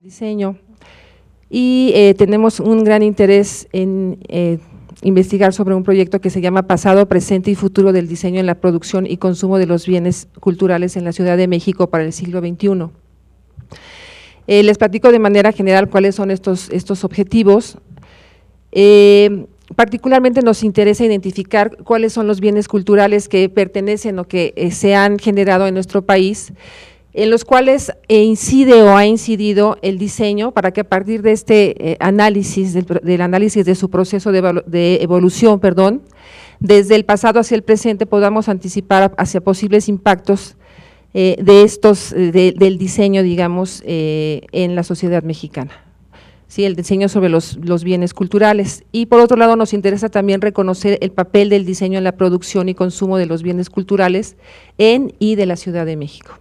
Diseño y tenemos un gran interés en investigar sobre un proyecto que se llama Pasado, Presente y Futuro del Diseño en la Producción y Consumo de los Bienes Culturales en la Ciudad de México para el siglo XXI. Les platico de manera general cuáles son estos objetivos. Particularmente nos interesa identificar cuáles son los bienes culturales que pertenecen o que se han generado en nuestro país, en los cuales incide o ha incidido el diseño, para que a partir de este análisis, del análisis de su proceso de evolución, desde el pasado hacia el presente podamos anticipar hacia posibles impactos del diseño, digamos, en la sociedad mexicana. Sí, el diseño sobre los bienes culturales. Y por otro lado nos interesa también reconocer el papel del diseño en la producción y consumo de los bienes culturales en y de la Ciudad de México.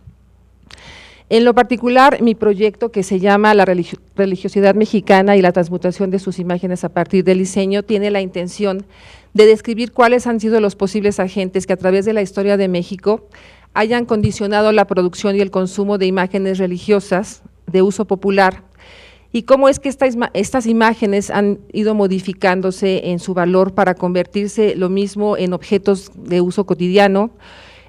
En lo particular, mi proyecto, que se llama La religiosidad mexicana y la transmutación de sus imágenes a partir del diseño, tiene la intención de describir cuáles han sido los posibles agentes que a través de la historia de México hayan condicionado la producción y el consumo de imágenes religiosas de uso popular, y cómo es que estas imágenes han ido modificándose en su valor para convertirse lo mismo en objetos de uso cotidiano,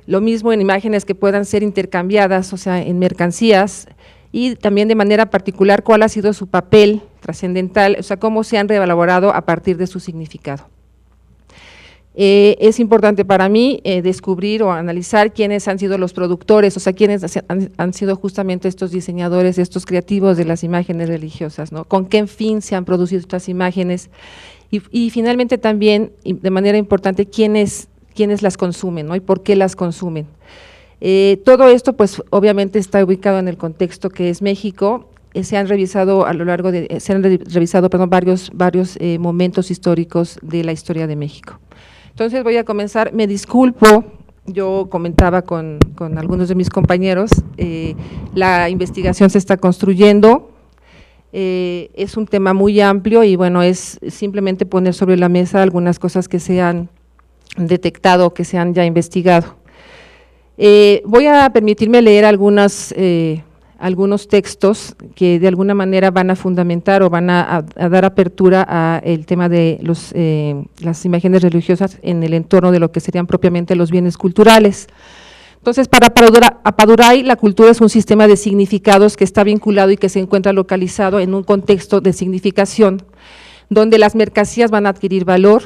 lo mismo en imágenes que puedan ser intercambiadas, o sea, en mercancías, y también de manera particular cuál ha sido su papel trascendental, o sea, cómo se han reelaborado a partir de su significado. Es importante para mí descubrir o analizar quiénes han sido los productores, o sea, quiénes han sido justamente estos diseñadores, estos creativos de las imágenes religiosas, ¿no? Con qué fin se han producido estas imágenes y finalmente también, de manera importante, quiénes las consumen, ¿no? Y por qué las consumen. Todo esto, pues, obviamente está ubicado en el contexto que es México. Se han revisado varios momentos históricos de la historia de México. Entonces voy a comenzar, me disculpo, yo comentaba con algunos de mis compañeros, la investigación se está construyendo, es un tema muy amplio y bueno, es simplemente poner sobre la mesa algunas cosas que se han detectado, que se han ya investigado. Voy a permitirme leer algunos textos que de alguna manera van a fundamentar o van a dar apertura al tema de las imágenes religiosas en el entorno de lo que serían propiamente los bienes culturales. Entonces, para Apaduray, la cultura es un sistema de significados que está vinculado y que se encuentra localizado en un contexto de significación, donde las mercancías van a adquirir valor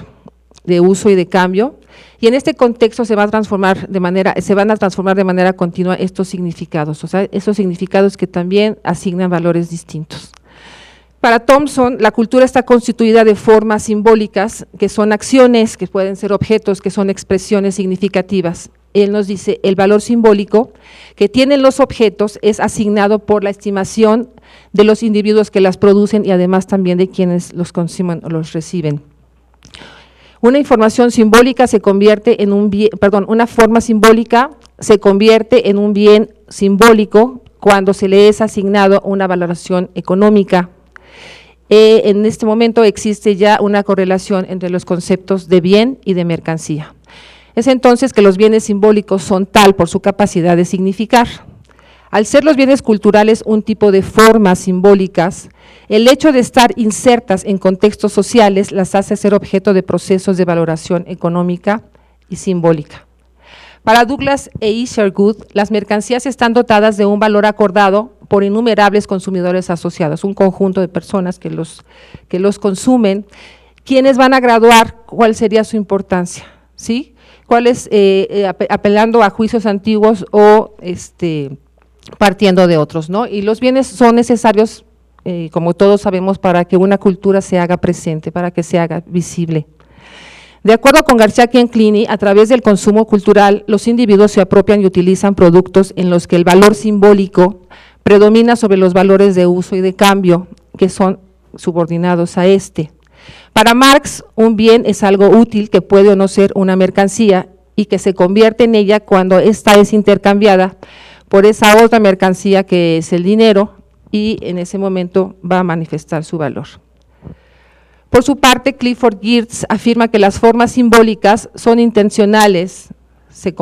de uso y de cambio, y en este contexto se van a transformar de manera continua estos significados, o sea, esos significados que también asignan valores distintos. Para Thompson, la cultura está constituida de formas simbólicas, que son acciones, que pueden ser objetos, que son expresiones significativas. Él nos dice, el valor simbólico que tienen los objetos es asignado por la estimación de los individuos que las producen y además también de quienes los consumen o los reciben. Una información simbólica se convierte en una forma simbólica se convierte en un bien simbólico cuando se le es asignado una valoración económica. En este momento existe ya una correlación entre los conceptos de bien y de mercancía. Es entonces que los bienes simbólicos son tal por su capacidad de significar. Al ser los bienes culturales un tipo de formas simbólicas, el hecho de estar insertas en contextos sociales las hace ser objeto de procesos de valoración económica y simbólica. Para Douglas e Isherwood, las mercancías están dotadas de un valor acordado por innumerables consumidores asociados, un conjunto de personas que los consumen, quienes van a graduar cuál sería su importancia, ¿sí? Cuáles, apelando a juicios antiguos o partiendo de otros, ¿no? Y los bienes son necesarios, como todos sabemos, para que una cultura se haga presente, para que se haga visible. De acuerdo con García Chianclini, a través del consumo cultural, los individuos se apropian y utilizan productos en los que el valor simbólico predomina sobre los valores de uso y de cambio, que son subordinados a este. Para Marx, un bien es algo útil que puede o no ser una mercancía y que se convierte en ella cuando ésta es intercambiada por esa otra mercancía que es el dinero, y en ese momento va a manifestar su valor. Por su parte, Clifford Geertz afirma que las formas simbólicas son intencionales, se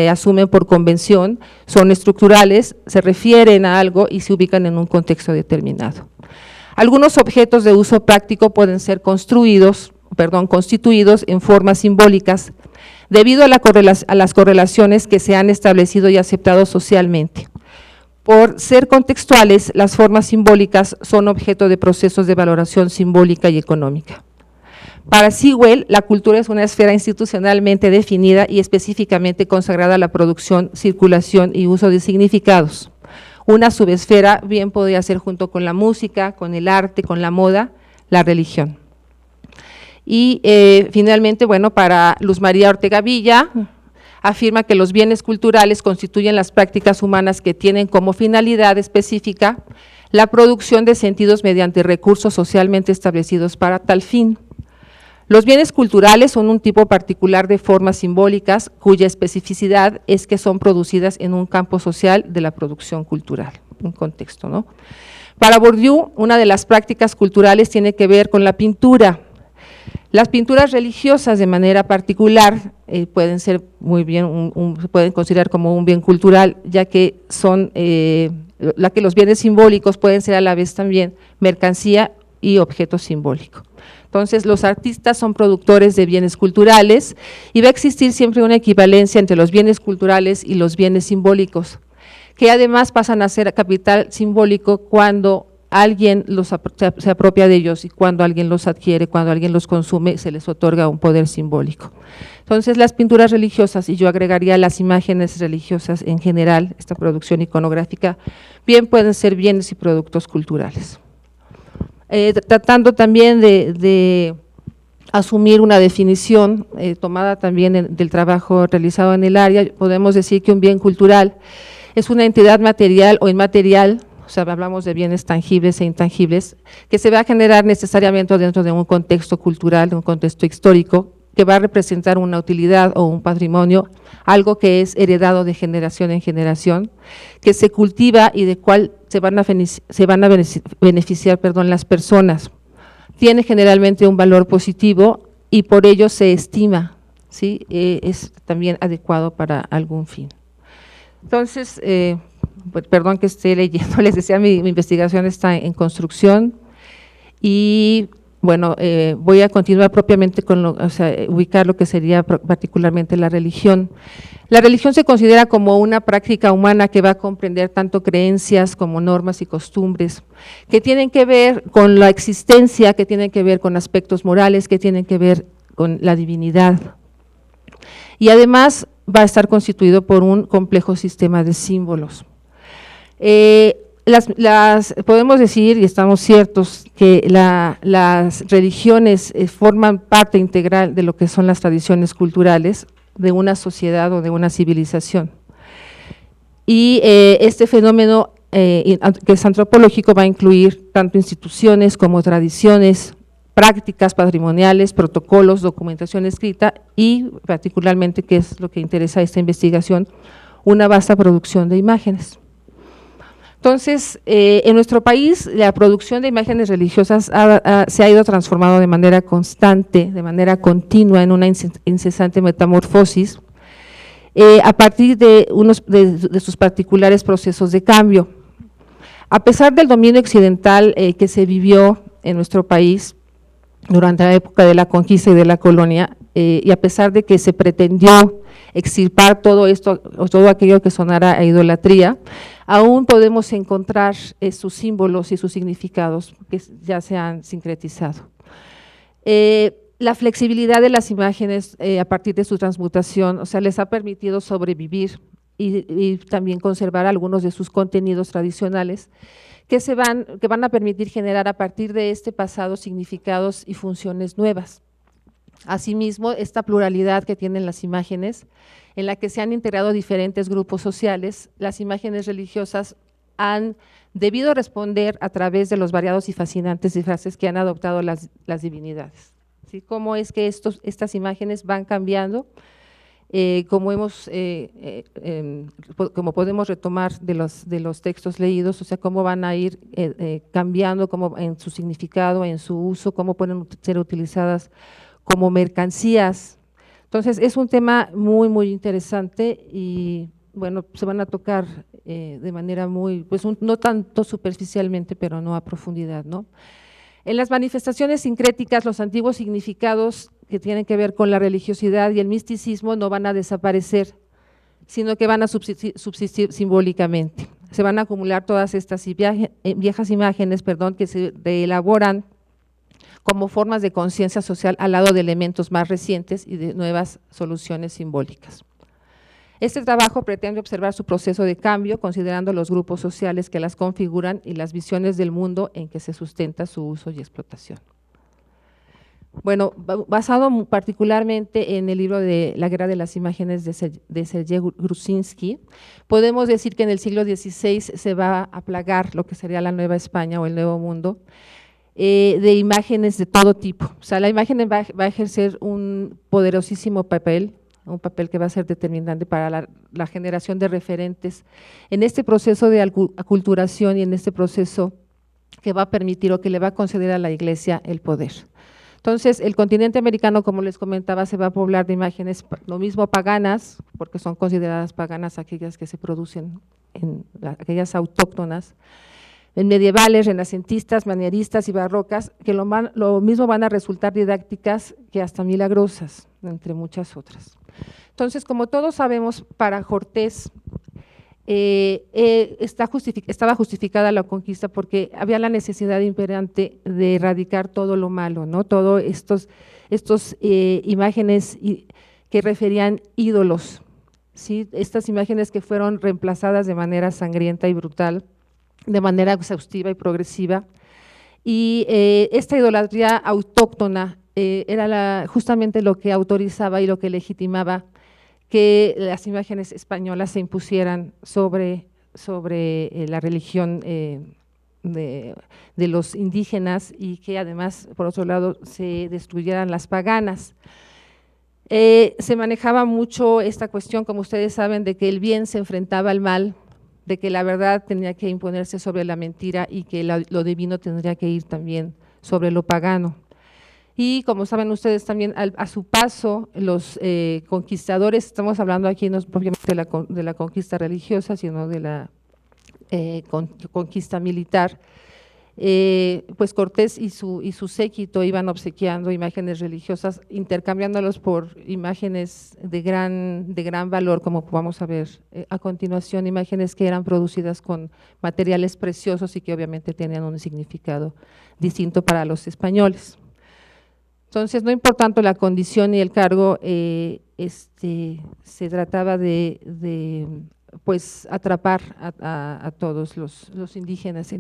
asumen por convención, son estructurales, se refieren a algo y se ubican en un contexto determinado. Algunos objetos de uso práctico pueden ser constituidos en formas simbólicas debido a las correlaciones que se han establecido y aceptado socialmente. Por ser contextuales, las formas simbólicas son objeto de procesos de valoración simbólica y económica. Para Sewell, la cultura es una esfera institucionalmente definida y específicamente consagrada a la producción, circulación y uso de significados. Una subesfera bien podría ser junto con la música, con el arte, con la moda, la religión. Y finalmente, bueno, para Luz María Ortega Villa, afirma que los bienes culturales constituyen las prácticas humanas que tienen como finalidad específica la producción de sentidos mediante recursos socialmente establecidos para tal fin. Los bienes culturales son un tipo particular de formas simbólicas cuya especificidad es que son producidas en un campo social de la producción cultural, un contexto, ¿no? Para Bourdieu, una de las prácticas culturales tiene que ver con la pintura. Las pinturas religiosas de manera particular pueden ser muy bien, se pueden considerar como un bien cultural, ya que son, los bienes simbólicos pueden ser a la vez también mercancía y objeto simbólico. Entonces, los artistas son productores de bienes culturales y va a existir siempre una equivalencia entre los bienes culturales y los bienes simbólicos, que además pasan a ser capital simbólico cuando alguien se apropia de ellos y cuando alguien los adquiere, cuando alguien los consume, se les otorga un poder simbólico. Entonces, las pinturas religiosas, y yo agregaría las imágenes religiosas en general, esta producción iconográfica, bien pueden ser bienes y productos culturales. Tratando también de asumir una definición tomada también del trabajo realizado en el área, podemos decir que un bien cultural es una entidad material o inmaterial, o sea, hablamos de bienes tangibles e intangibles, que se va a generar necesariamente dentro de un contexto cultural, de un contexto histórico, que va a representar una utilidad o un patrimonio, algo que es heredado de generación en generación, que se cultiva y de cual se van a beneficiar las personas. Tiene generalmente un valor positivo y por ello se estima, ¿sí? Es también adecuado para algún fin. Entonces, perdón que esté leyendo, les decía, mi investigación está en construcción y bueno, voy a continuar propiamente con ubicar lo que sería particularmente la religión. La religión se considera como una práctica humana que va a comprender tanto creencias como normas y costumbres, que tienen que ver con la existencia, que tienen que ver con aspectos morales, que tienen que ver con la divinidad. Y además va a estar constituido por un complejo sistema de símbolos. Podemos decir, y estamos ciertos, que las religiones forman parte integral de lo que son las tradiciones culturales de una sociedad o de una civilización. Y este fenómeno que es antropológico va a incluir tanto instituciones como tradiciones, prácticas patrimoniales, protocolos, documentación escrita y particularmente, que es lo que interesa a esta investigación, una vasta producción de imágenes. Entonces, en nuestro país la producción de imágenes religiosas se ha ido transformando de manera constante, de manera continua, en una incesante metamorfosis, a partir de sus particulares procesos de cambio. A pesar del dominio occidental que se vivió en nuestro país durante la época de la conquista y de la colonia, y a pesar de que se pretendió extirpar todo esto, o todo aquello que sonara a idolatría, aún podemos encontrar sus símbolos y sus significados que ya se han sincretizado. La flexibilidad de las imágenes a partir de su transmutación, o sea, les ha permitido sobrevivir y también conservar algunos de sus contenidos tradicionales que van a permitir generar a partir de este pasado significados y funciones nuevas. Asimismo, esta pluralidad que tienen las imágenes, en la que se han integrado diferentes grupos sociales, las imágenes religiosas han debido responder a través de los variados y fascinantes disfraces que han adoptado las divinidades. ¿Sí? Cómo es que estas imágenes van cambiando como podemos retomar de los textos leídos, o sea, cómo van a ir cambiando en su significado, en su uso, cómo pueden ser utilizadas como mercancías. Entonces, es un tema muy, muy interesante y, bueno, se van a tocar de manera muy, pues no tanto superficialmente, pero no a profundidad, ¿no? En las manifestaciones sincréticas, los antiguos significados que tienen que ver con la religiosidad y el misticismo no van a desaparecer, sino que van a subsistir simbólicamente. Se van a acumular todas estas viejas imágenes, que se reelaboran como formas de conciencia social al lado de elementos más recientes y de nuevas soluciones simbólicas. Este trabajo pretende observar su proceso de cambio, considerando los grupos sociales que las configuran y las visiones del mundo en que se sustenta su uso y explotación. Bueno, basado particularmente en el libro de La guerra de las imágenes de Sergei Gruzinski, podemos decir que en el siglo XVI se va a plagar lo que sería la Nueva España o el Nuevo Mundo, de imágenes de todo tipo. O sea, la imagen va a ejercer un poderosísimo papel, un papel que va a ser determinante para la generación de referentes en este proceso de aculturación y en este proceso que va a permitir o que le va a conceder a la Iglesia el poder. Entonces, el continente americano, como les comentaba, se va a poblar de imágenes, lo mismo paganas, porque son consideradas paganas aquellas que se producen, aquellas autóctonas, en medievales, renacentistas, manieristas y barrocas, que lo mismo van a resultar didácticas que hasta milagrosas, entre muchas otras. Entonces, como todos sabemos, para Cortés estaba justificada la conquista porque había la necesidad imperante de erradicar todo lo malo, ¿no? Todos estos imágenes que referían ídolos, ¿sí? Estas imágenes que fueron reemplazadas de manera sangrienta y brutal, de manera exhaustiva y progresiva, y esta idolatría autóctona era justamente lo que autorizaba y lo que legitimaba que las imágenes españolas se impusieran sobre la religión de los indígenas y que además, por otro lado, se destruyeran las paganas. Se manejaba mucho esta cuestión, como ustedes saben, de que el bien se enfrentaba al mal, de que la verdad tenía que imponerse sobre la mentira y que lo divino tendría que ir también sobre lo pagano. Y como saben ustedes también, a su paso, los conquistadores, estamos hablando aquí no propiamente de la conquista religiosa, sino de la conquista militar, pues Cortés y su séquito iban obsequiando imágenes religiosas, intercambiándolos por imágenes de gran valor, como vamos a ver a continuación, imágenes que eran producidas con materiales preciosos y que obviamente tenían un significado distinto para los españoles. Entonces, no importando la condición y el cargo, se trataba de pues atrapar a todos los indígenas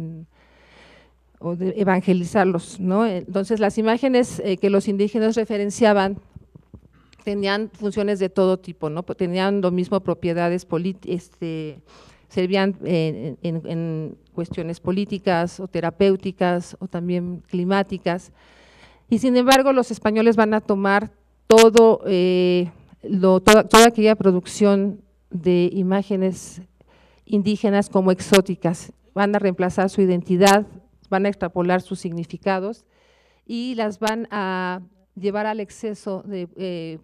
o de evangelizarlos, ¿no? Entonces, las imágenes que los indígenas referenciaban tenían funciones de todo tipo, ¿no? Tenían lo mismo propiedades servían en cuestiones políticas o terapéuticas o también climáticas. Y sin embargo, los españoles van a tomar toda aquella producción de imágenes indígenas como exóticas, van a reemplazar su identidad, van a extrapolar sus significados y las van a llevar al exceso,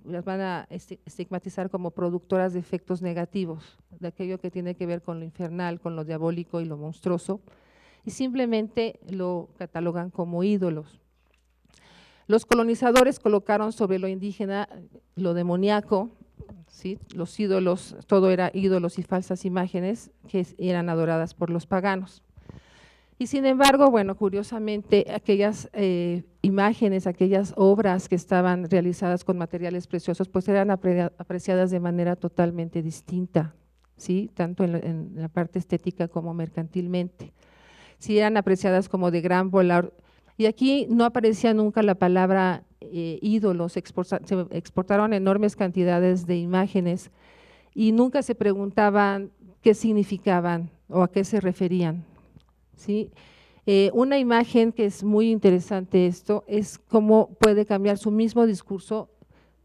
las van a estigmatizar como productoras de efectos negativos, de aquello que tiene que ver con lo infernal, con lo diabólico y lo monstruoso, y simplemente lo catalogan como ídolos. Los colonizadores colocaron sobre lo indígena lo demoníaco, ¿sí? Los ídolos, todo era ídolos y falsas imágenes que eran adoradas por los paganos. Y sin embargo, bueno, curiosamente, aquellas imágenes, aquellas obras que estaban realizadas con materiales preciosos, pues eran apreciadas de manera totalmente distinta, ¿sí? Tanto en la parte estética como mercantilmente. Sí, eran apreciadas como de gran valor. Y aquí no aparecía nunca la palabra ídolos, se exportaron enormes cantidades de imágenes y nunca se preguntaban qué significaban o a qué se referían, ¿sí? Una imagen que es muy interesante esto es cómo puede cambiar su mismo discurso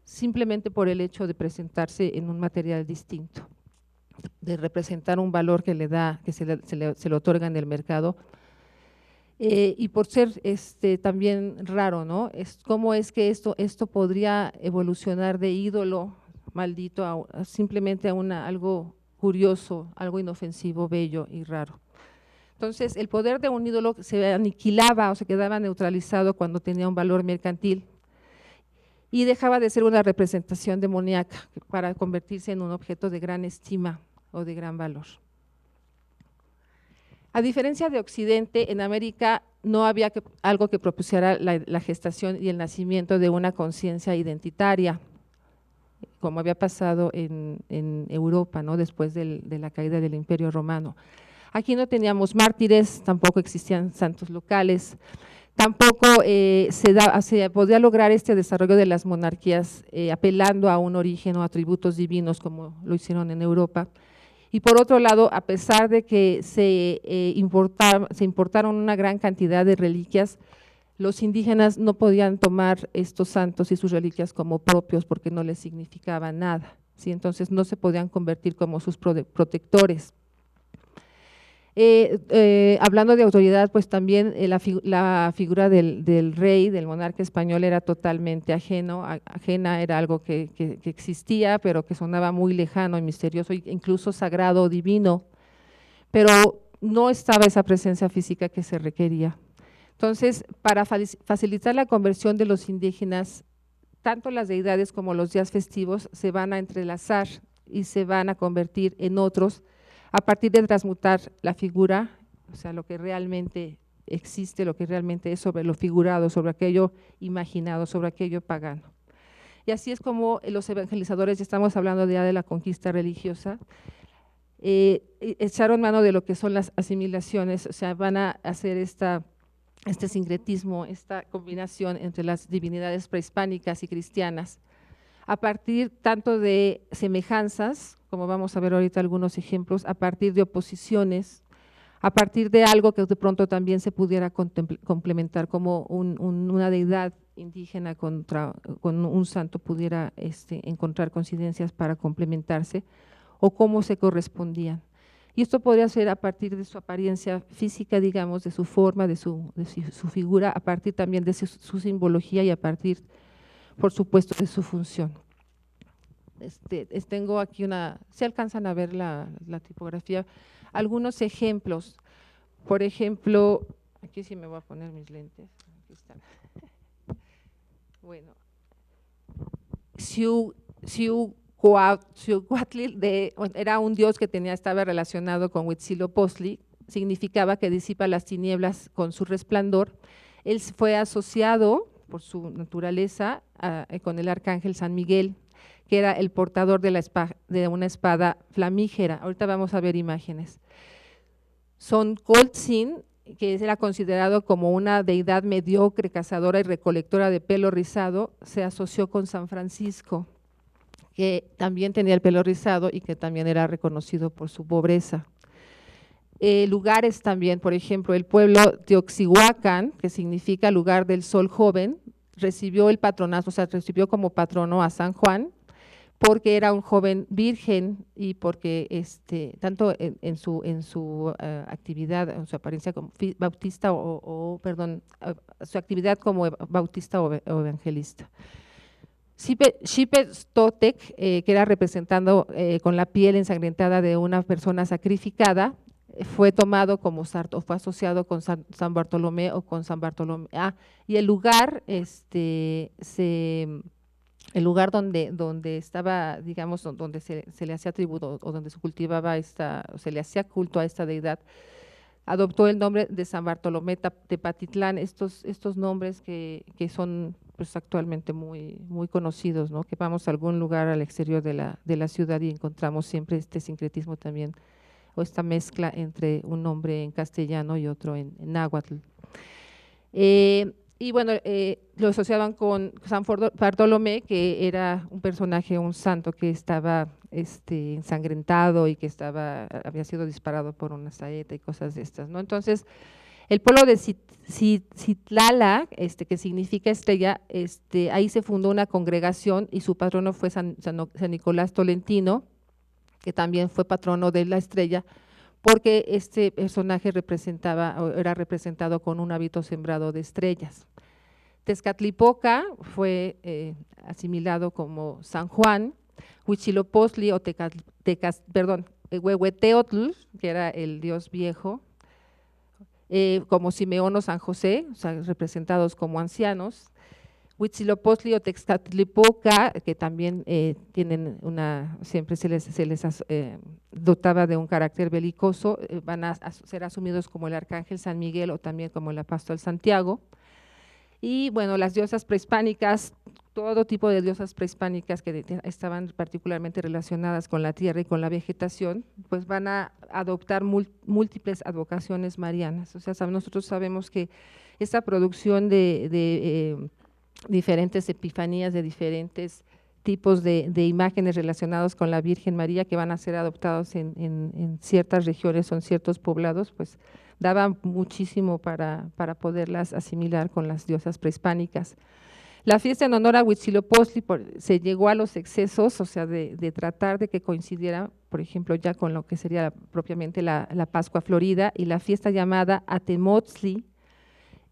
simplemente por el hecho de presentarse en un material distinto, de representar un valor que le da, que se le otorga en el mercado, y por ser también raro, ¿no? ¿Cómo es que esto podría evolucionar de ídolo maldito a simplemente a algo curioso, algo inofensivo, bello y raro? Entonces, el poder de un ídolo se aniquilaba o se quedaba neutralizado cuando tenía un valor mercantil y dejaba de ser una representación demoníaca para convertirse en un objeto de gran estima o de gran valor. A diferencia de Occidente, en América no había algo que propiciara la gestación y el nacimiento de una conciencia identitaria, como había pasado en Europa, ¿no? Después de la caída del Imperio Romano. Aquí no teníamos mártires, tampoco existían santos locales, tampoco se podía lograr este desarrollo de las monarquías apelando a un origen o atributos divinos como lo hicieron en Europa. Y por otro lado, a pesar de que se importaron una gran cantidad de reliquias, los indígenas no podían tomar estos santos y sus reliquias como propios porque no les significaban nada, ¿sí? Entonces no se podían convertir como sus protectores. Hablando de autoridad, pues también la figura del rey, del monarca español era totalmente ajena, era algo que existía, pero que sonaba muy lejano y misterioso, incluso sagrado o divino, pero no estaba esa presencia física que se requería. Entonces, para facilitar la conversión de los indígenas, tanto las deidades como los días festivos se van a entrelazar y se van a convertir en otros, a partir de transmutar la figura, o sea, lo que realmente existe, lo que realmente es sobre lo figurado, sobre aquello imaginado, sobre aquello pagano. Y así es como los evangelizadores, ya estamos hablando ya de la conquista religiosa, echaron mano de lo que son las asimilaciones, o sea, van a hacer este sincretismo, esta combinación entre las divinidades prehispánicas y cristianas, a partir tanto de semejanzas, como vamos a ver ahorita algunos ejemplos, a partir de oposiciones, a partir de algo que de pronto también se pudiera complementar, como una deidad indígena con un santo pudiera encontrar coincidencias para complementarse, o cómo se correspondían. Y esto podría ser a partir de su apariencia física, digamos, de su forma, de su figura, a partir también de su simbología y a partir, por supuesto, de su función. Tengo aquí ¿se alcanzan a ver la tipografía? Algunos ejemplos, por ejemplo, aquí sí me voy a poner mis lentes, aquí están. Bueno, Xiuhcoatl era un dios que estaba relacionado con Huitzilopochtli, significaba que disipa las tinieblas con su resplandor. Él fue asociado por su naturaleza con el arcángel San Miguel, que era el portador de una espada flamígera. Ahorita vamos a ver imágenes. Tzolk'in, que era considerado como una deidad mediocre, cazadora y recolectora de pelo rizado, se asoció con San Francisco, que también tenía el pelo rizado y que también era reconocido por su pobreza. Lugares también, por ejemplo, el pueblo de Oxihuacán, que significa lugar del sol joven, recibió el patronato, o sea, recibió como patrono a San Juan, porque era un joven virgen y porque tanto en su actividad, en su apariencia como bautista su actividad como bautista o evangelista. Xipe-Totec, que era representando con la piel ensangrentada de una persona sacrificada, fue tomado como santo, fue asociado con San Bartolomé o con San Bartolomé. Y el lugar, el lugar donde estaba, digamos, donde se le hacía tributo o donde se cultivaba o se le hacía culto a esta deidad, adoptó el nombre de San Bartolomé Tepatitlán, estos nombres que son pues actualmente muy, muy conocidos, ¿no? Que vamos a algún lugar al exterior de la ciudad y encontramos siempre este sincretismo también, o esta mezcla entre un nombre en castellano y otro en náhuatl. Y bueno, lo asociaban con San Bartolomé, que era un personaje, un santo que estaba ensangrentado y que había sido disparado por una saeta y cosas de estas, ¿no? Entonces, El pueblo de Citlala, que significa estrella, ahí se fundó una congregación y su patrono fue San Nicolás Tolentino, que también fue patrono de la estrella, porque este personaje era representado con un hábito sembrado de estrellas. Tezcatlipoca fue asimilado como San Juan, Huitzilopochtli o Huehueteotl, que era el dios viejo, como Simeón o San José, o sea, representados como ancianos. Huitzilopochtli o Tezcatlipoca, que también siempre se les dotaba de un carácter belicoso, van a ser asumidos como el arcángel San Miguel o también como el apóstol Santiago. Y bueno, las diosas prehispánicas, todo tipo de diosas prehispánicas que estaban particularmente relacionadas con la tierra y con la vegetación, pues van a adoptar múltiples advocaciones marianas. O sea, nosotros sabemos que esta producción de diferentes epifanías, de diferentes tipos de imágenes relacionados con la Virgen María que van a ser adoptados en ciertas regiones o en ciertos poblados, pues daba muchísimo para poderlas asimilar con las diosas prehispánicas. La fiesta en honor a Huitzilopochtli se llegó a los excesos, o sea, de tratar de que coincidiera, por ejemplo, ya con lo que sería propiamente la Pascua Florida, y la fiesta llamada Atemotzli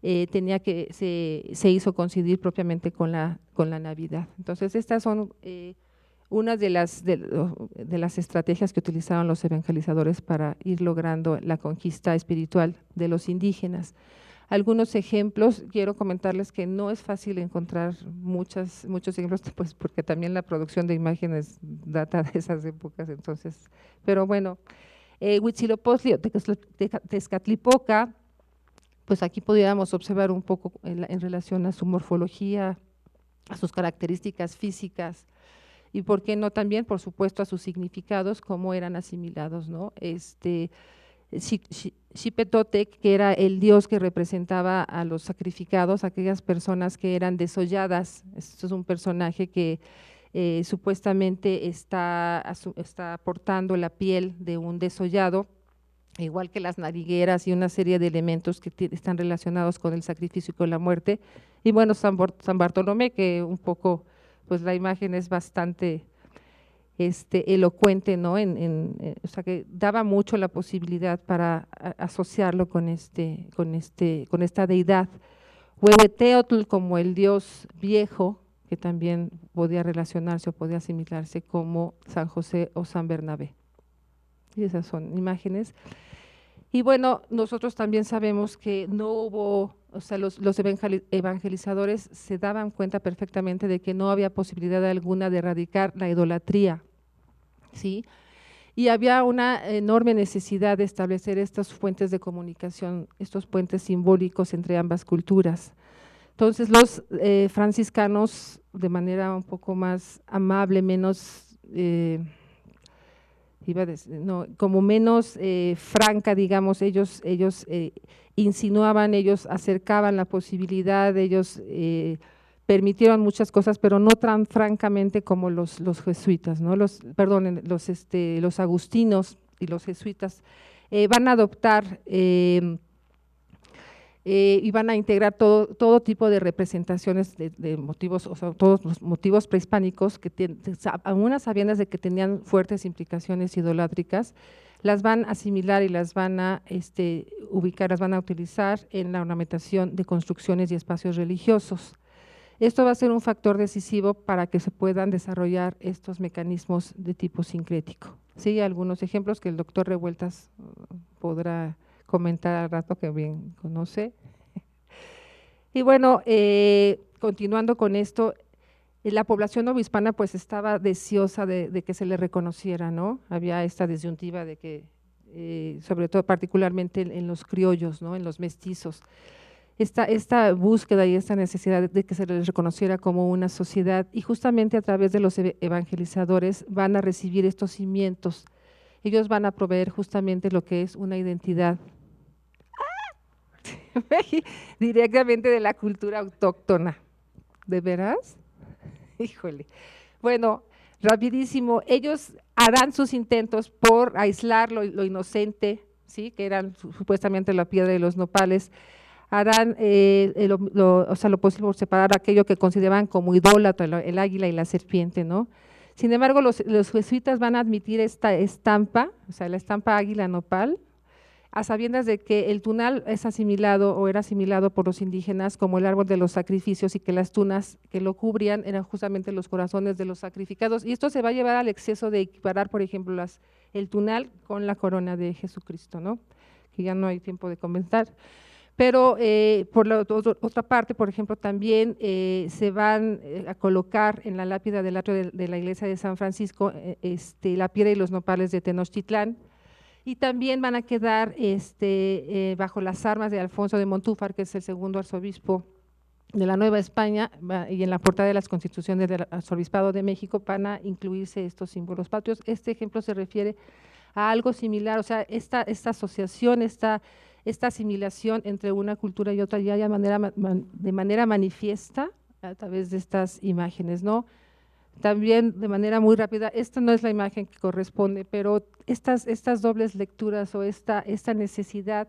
se hizo coincidir propiamente con la Navidad. Entonces, estas son unas de las estrategias que utilizaron los evangelizadores para ir logrando la conquista espiritual de los indígenas. Algunos ejemplos, quiero comentarles que no es fácil encontrar muchos ejemplos, pues porque también la producción de imágenes data de esas épocas, entonces, pero bueno, Huitzilopochtli, Tezcatlipoca, pues aquí pudiéramos observar un poco en relación a su morfología, a sus características físicas, y por qué no también, por supuesto, a sus significados, cómo eran asimilados, ¿no? Xipetotec, que era el dios que representaba a los sacrificados, aquellas personas que eran desolladas. Esto es un personaje que supuestamente está portando la piel de un desollado, igual que las narigueras y una serie de elementos que están relacionados con el sacrificio y con la muerte. Y bueno, San Bartolomé, que un poco, pues la imagen es bastante elocuente, ¿no? O sea, que daba mucho la posibilidad para asociarlo con esta deidad. Huehueteotl como el dios viejo, que también podía relacionarse o podía asimilarse como San José o San Bernabé. Y esas son imágenes. Y bueno, nosotros también sabemos que no hubo, o sea, los evangelizadores se daban cuenta perfectamente de que no había posibilidad alguna de erradicar la idolatría, ¿sí? Y había una enorme necesidad de establecer estas fuentes de comunicación, estos puentes simbólicos entre ambas culturas. Entonces los franciscanos, de manera un poco más amable, menos… como menos franca, digamos, ellos insinuaban, ellos acercaban la posibilidad, ellos permitieron muchas cosas, pero no tan francamente como los jesuitas, ¿no? Los agustinos y los jesuitas van a adoptar y van a integrar todo tipo de representaciones de motivos, o sea, todos los motivos prehispánicos, que aún a sabiendas de que tenían fuertes implicaciones idolátricas, las van a asimilar y las van a ubicar, las van a utilizar en la ornamentación de construcciones y espacios religiosos. Esto va a ser un factor decisivo para que se puedan desarrollar estos mecanismos de tipo sincrético. Sí, algunos ejemplos que el doctor Revueltas podrá comentar al rato, que bien conoce. Y bueno, continuando con esto, la población novohispana pues estaba deseosa de que se le reconociera, ¿no? Había esta disyuntiva de que, sobre todo particularmente en los criollos, ¿no? En los mestizos, esta búsqueda y esta necesidad de que se les reconociera como una sociedad, y justamente a través de los evangelizadores van a recibir estos cimientos. Ellos van a proveer justamente lo que es una identidad directamente de la cultura autóctona. ¿De veras? Híjole. Bueno, rapidísimo, ellos harán sus intentos por aislar lo inocente, ¿sí? Que eran supuestamente la piedra de los nopales, harán o sea, lo posible por separar aquello que consideraban como idólatra, el águila y la serpiente, ¿no? Sin embargo, los jesuitas van a admitir esta estampa, o sea, la estampa águila nopal, a sabiendas de que el tunal es asimilado o era asimilado por los indígenas como el árbol de los sacrificios y que las tunas que lo cubrían eran justamente los corazones de los sacrificados. Y esto se va a llevar al exceso de equiparar, por ejemplo, el tunal con la corona de Jesucristo, ¿no? Que ya no hay tiempo de comentar. Pero por la otra parte, por ejemplo, también se van a colocar en la lápida del atrio de la iglesia de San Francisco la piedra y los nopales de Tenochtitlán, y también van a quedar bajo las armas de Alfonso de Montúfar, que es el segundo arzobispo de la Nueva España, y en la portada de las constituciones del arzobispado de México van a incluirse estos símbolos patrios. Este ejemplo se refiere a algo similar, o sea, esta asociación, esta asimilación entre una cultura y otra ya de manera manifiesta a través de estas imágenes, ¿no? También de manera muy rápida, esta no es la imagen que corresponde, pero estas dobles lecturas o esta necesidad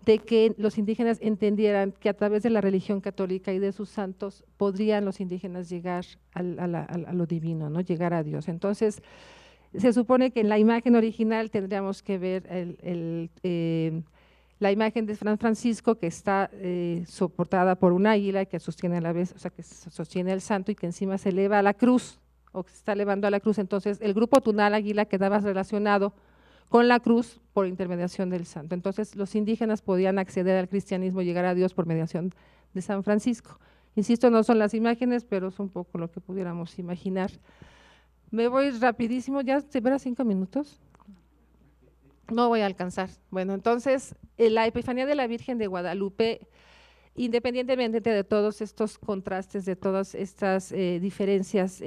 de que los indígenas entendieran que a través de la religión católica y de sus santos podrían los indígenas llegar a lo divino, ¿no? Llegar a Dios. Entonces, se supone que en la imagen original tendríamos que ver la imagen de San Francisco, que está soportada por un águila que sostiene a la vez, o sea, que sostiene al santo y que encima se eleva a la cruz, o que se está elevando a la cruz. Entonces, el grupo tunal águila quedaba relacionado con la cruz por intermediación del santo. Entonces, los indígenas podían acceder al cristianismo y llegar a Dios por mediación de San Francisco. Insisto, no son las imágenes, pero es un poco lo que pudiéramos imaginar. Me voy rapidísimo, ¿ya se verá 5 minutos? No voy a alcanzar. Bueno, entonces, la Epifanía de la Virgen de Guadalupe, independientemente de todos estos contrastes, de todas estas diferencias,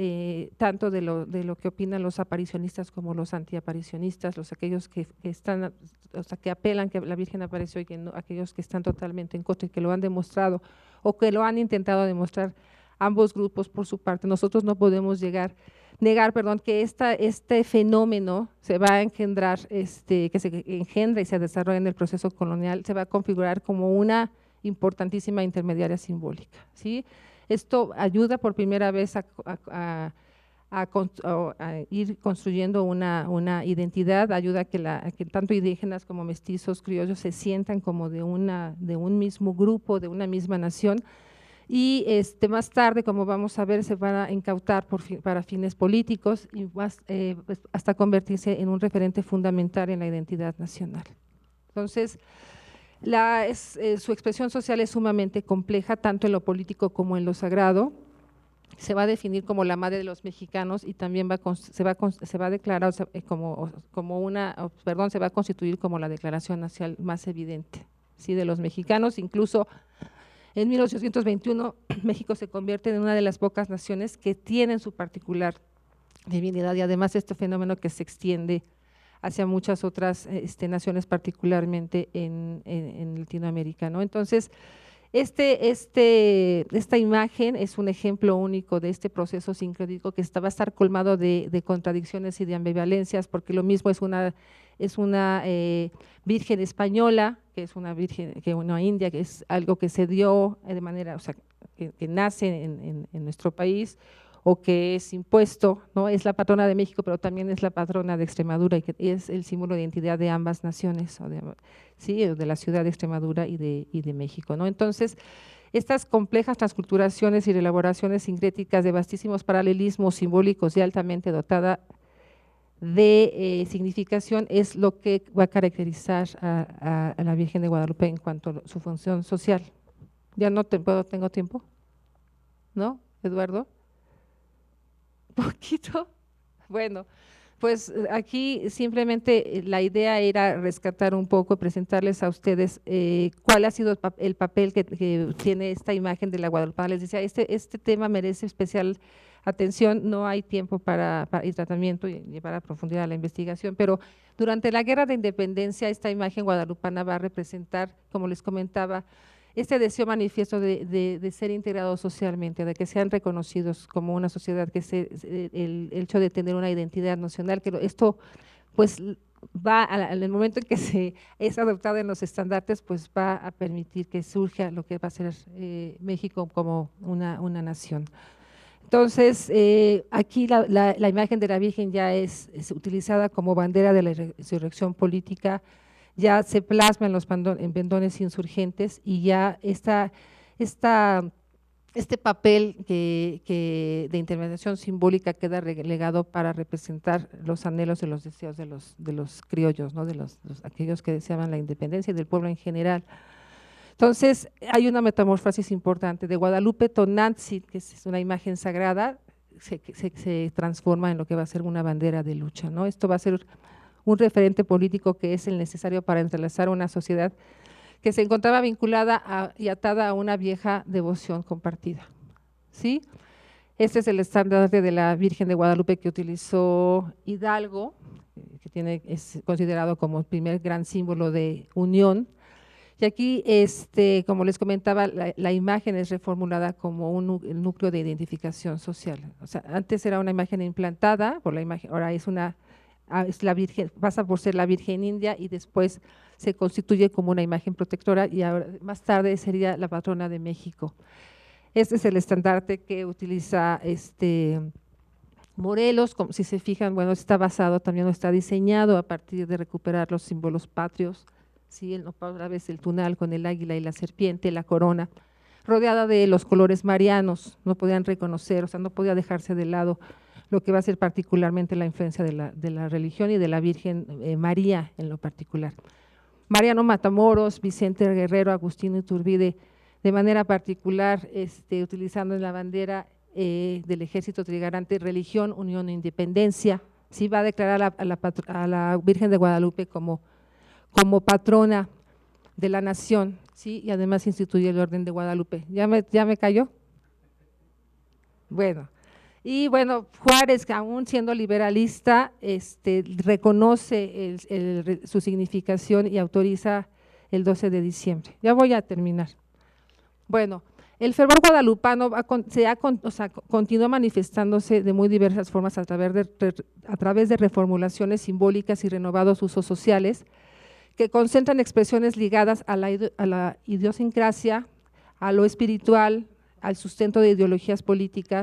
tanto de lo que opinan los aparicionistas como los antiaparicionistas, aquellos que están, o sea, que apelan que la Virgen apareció y que no, aquellos que están totalmente en contra y que lo han demostrado o que lo han intentado demostrar, ambos grupos por su parte. Nosotros no podemos negar, que este fenómeno se va a engendrar, que se engendra y se desarrolla en el proceso colonial, se va a configurar como una importantísima intermediaria simbólica, ¿sí? Esto ayuda por primera vez a ir construyendo una identidad, ayuda a que tanto indígenas como mestizos, criollos se sientan como de un mismo grupo, de una misma nación. Y más tarde, como vamos a ver, se van a incautar para fines políticos y pues, hasta convertirse en un referente fundamental en la identidad nacional. Entonces, su expresión social es sumamente compleja, tanto en lo político como en lo sagrado. Se va a definir como la madre de los mexicanos y también se va a declarar se va a constituir como la declaración nacional más evidente, ¿sí? De los mexicanos. Incluso en 1821 México se convierte en una de las pocas naciones que tienen su particular divinidad y además este fenómeno que se extiende hacia muchas otras naciones, particularmente en Latinoamérica, ¿no? Entonces, esta imagen es un ejemplo único de este proceso sincrético que va a estar colmado de contradicciones y de ambivalencias, porque lo mismo es una virgen española, que es una virgen, que una india, que es algo que se dio de manera, o sea, que nace en nuestro país, o que es impuesto, ¿no? Es la patrona de México, pero también es la patrona de Extremadura y que es el símbolo de identidad de ambas naciones, ¿sí? De la ciudad de Extremadura y de México, ¿no? Entonces, estas complejas transculturaciones y elaboraciones sincréticas de vastísimos paralelismos simbólicos y altamente dotada de significación es lo que va a caracterizar a la Virgen de Guadalupe en cuanto a su función social. ¿Ya no tengo tiempo? ¿No, Eduardo? Poquito. Bueno, pues aquí simplemente la idea era rescatar un poco, presentarles a ustedes cuál ha sido el papel que tiene esta imagen de la Guadalupana. Les decía, este tema merece especial atención, no hay tiempo para el tratamiento y llevar a profundidad la investigación, pero durante la Guerra de Independencia esta imagen guadalupana va a representar, como les comentaba, este deseo manifiesto de ser integrados socialmente, de que sean reconocidos como una sociedad, que el hecho de tener una identidad nacional, que esto pues en el momento en que se es adoptada en los estandartes, pues va a permitir que surja lo que va a ser México como una nación. Entonces, aquí la imagen de la Virgen ya es utilizada como bandera de la resurrección política, ya se plasma en los pendones insurgentes y ya este papel de intervención simbólica queda relegado para representar los anhelos y los deseos de los criollos, ¿no? Aquellos que deseaban la independencia y del pueblo en general. Entonces, hay una metamorfosis importante de Guadalupe Tonantzin, que es una imagen sagrada, se transforma en lo que va a ser una bandera de lucha, ¿no? Esto va a ser un referente político que es el necesario para entrelazar una sociedad que se encontraba vinculada y atada a una vieja devoción compartida, ¿sí? Este es el estandarte de la Virgen de Guadalupe que utilizó Hidalgo, que es considerado como el primer gran símbolo de unión. Y aquí, como les comentaba, la imagen es reformulada como el núcleo de identificación social. O sea, antes era una imagen implantada por la imagen, ahora es la Virgen, pasa por ser la Virgen India y después se constituye como una imagen protectora y ahora, más tarde sería la patrona de México. Este es el estandarte que utiliza Morelos, como si se fijan, bueno, está basado, también está diseñado a partir de recuperar los símbolos patrios, ¿sí? El nopal árabe es el tunal con el águila y la serpiente, la corona, rodeada de los colores marianos, no podían reconocer, o sea, no podía dejarse de lado lo que va a ser particularmente la influencia de la religión y de la Virgen María en lo particular. Mariano Matamoros, Vicente Guerrero, Agustín Iturbide, de manera particular, utilizando en la bandera del Ejército Trigarante, religión, unión e independencia, ¿sí? Va a declarar a la Virgen de Guadalupe como patrona de la nación, ¿sí? Y además instituye el Orden de Guadalupe. ¿Ya me cayó? Bueno, y bueno, Juárez, aún siendo liberalista, reconoce su significación y autoriza el 12 de diciembre. Ya voy a terminar. Bueno, el fervor guadalupano continúa manifestándose de muy diversas formas a través de reformulaciones simbólicas y renovados usos sociales que concentran expresiones ligadas a la idiosincrasia, a lo espiritual, al sustento de ideologías políticas,